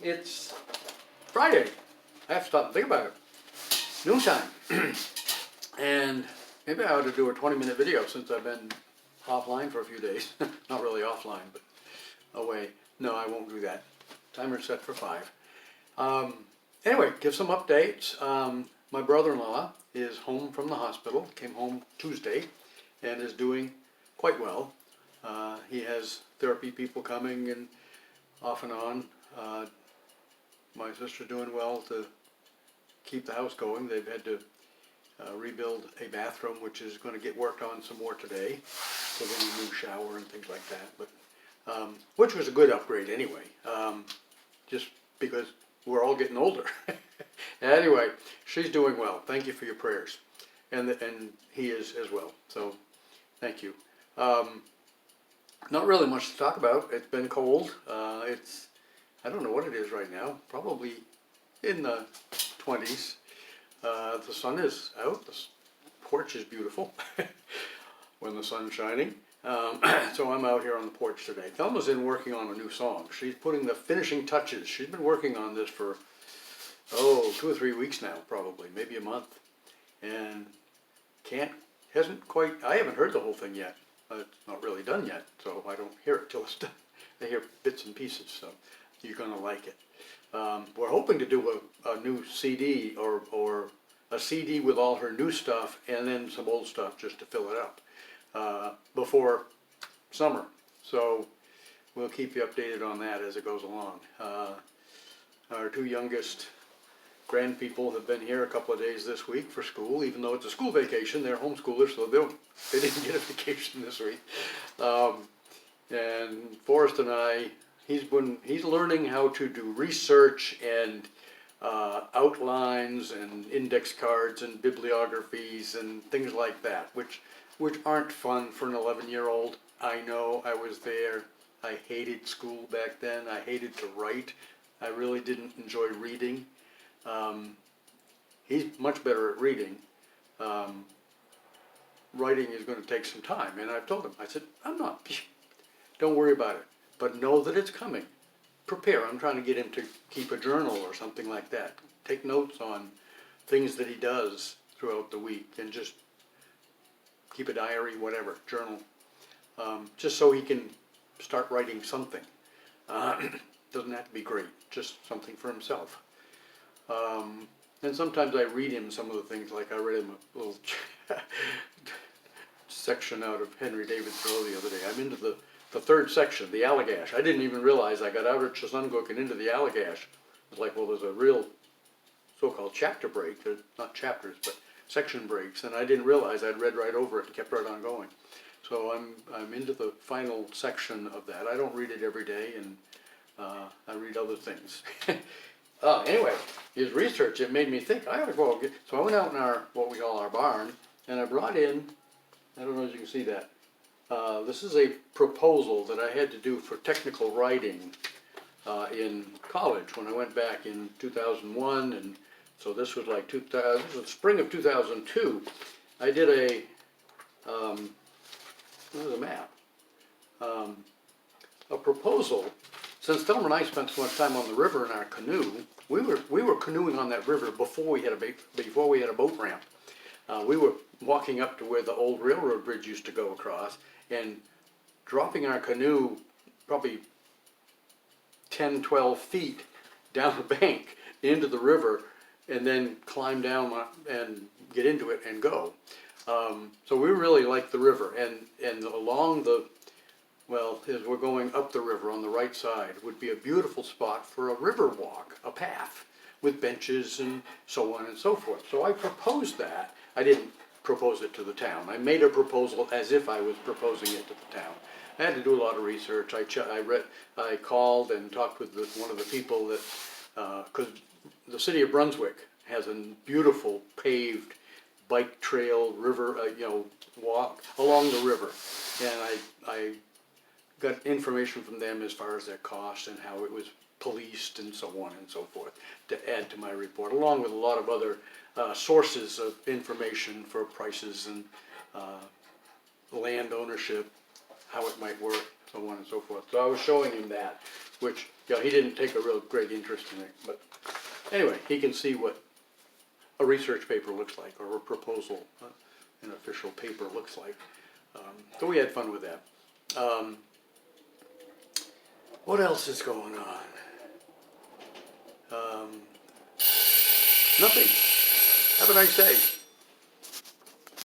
It's Friday. I have to stop and think about it. Noontime. And maybe I ought to do a 20-minute video since I've been offline for a few days. Not really offline, but away. No, I won't do that. Timer set for 5. Anyway, give some updates. My brother-in-law is home from the hospital, came home Tuesday, and is doing quite well. He has therapy people coming and off and on. My sister's doing well to keep the house going. They've had to rebuild a bathroom, which is going to get worked on some more today. So they need a new shower and things like that. But which was a good upgrade anyway, just because we're all getting older. Anyway, she's doing well. Thank you for your prayers, and he is as well. So thank you. Not really much to talk about. It's been cold. I don't know what it is right now. Probably in the 20s. The sun is out. The porch is beautiful when the sun's shining. So I'm out here on the porch today. Thelma's in working on a new song. She's putting the finishing touches. She's been working on this for, 2 or 3 weeks now, probably, maybe a month. And hasn't quite, I haven't heard the whole thing yet. It's not really done yet, so I don't hear it till it's done. I hear bits and pieces, so you're gonna like it. We're hoping to do a new CD or a CD with all her new stuff and then some old stuff just to fill it up before summer. So we'll keep you updated on that as it goes along. Our 2 youngest grandpeople have been here a couple of days this week for school, even though it's a school vacation. They're homeschoolers, so they didn't get a vacation this week. And Forrest and I, he's learning how to do research and outlines and index cards and bibliographies and things like that, which aren't fun for an 11-year-old. I know, I was there. I hated school back then. I hated to write. I really didn't enjoy reading. He's much better at reading. Writing is going to take some time, and I've told him, I said, don't worry about it, but know that it's coming. Prepare. I'm trying to get him to keep a journal or something like that. Take notes on things that he does throughout the week and just keep a diary, whatever, journal, just so he can start writing something. Doesn't have to be great, just something for himself. And sometimes I read him some of the things, like I read him a little section out of Henry David Thoreau the other day. I'm into the 3rd section, the Allagash. I didn't even realize I got out of Chassungook and into the Allagash. It's like, well, there's a real so-called chapter break. There's not chapters, but section breaks, and I didn't realize I'd read right over it and kept right on going. So I'm into the final section of that. I don't read it every day, and I read other things. Anyway, his research, it made me think, I ought to go get, so I went out in what we call our barn, and I brought in, I don't know if you can see that, this is a proposal that I had to do for technical writing in college when I went back in 2001, and so this was like this was the spring of 2002. I did there's a map, a proposal. Since Thelma and I spent so much time on the river in our canoe, we were canoeing on that river before we had a boat ramp. We were walking up to where the old railroad bridge used to go across and dropping our canoe probably 10, 12 feet down the bank into the river and then climb down and get into it and go. So we really liked the river, and along as we're going up the river on the right side would be a beautiful spot for a river walk, a path with benches and so on and so forth. So I proposed that. I didn't propose it to the town. I made a proposal as if I was proposing it to the town. I had to do a lot of research. I called and talked with one of the people that, because the city of Brunswick has a beautiful paved bike trail, river, walk along the river, and I got information from them as far as their cost and how it was policed and so on and so forth to add to my report, along with a lot of other sources of information for prices and land ownership, how it might work, so on and so forth. So I was showing him that, which you know, he didn't take a real great interest in it, but anyway, he can see what a research paper looks like, or a proposal, an official paper looks like. So we had fun with that. What else is going on? Nothing. Have a nice day.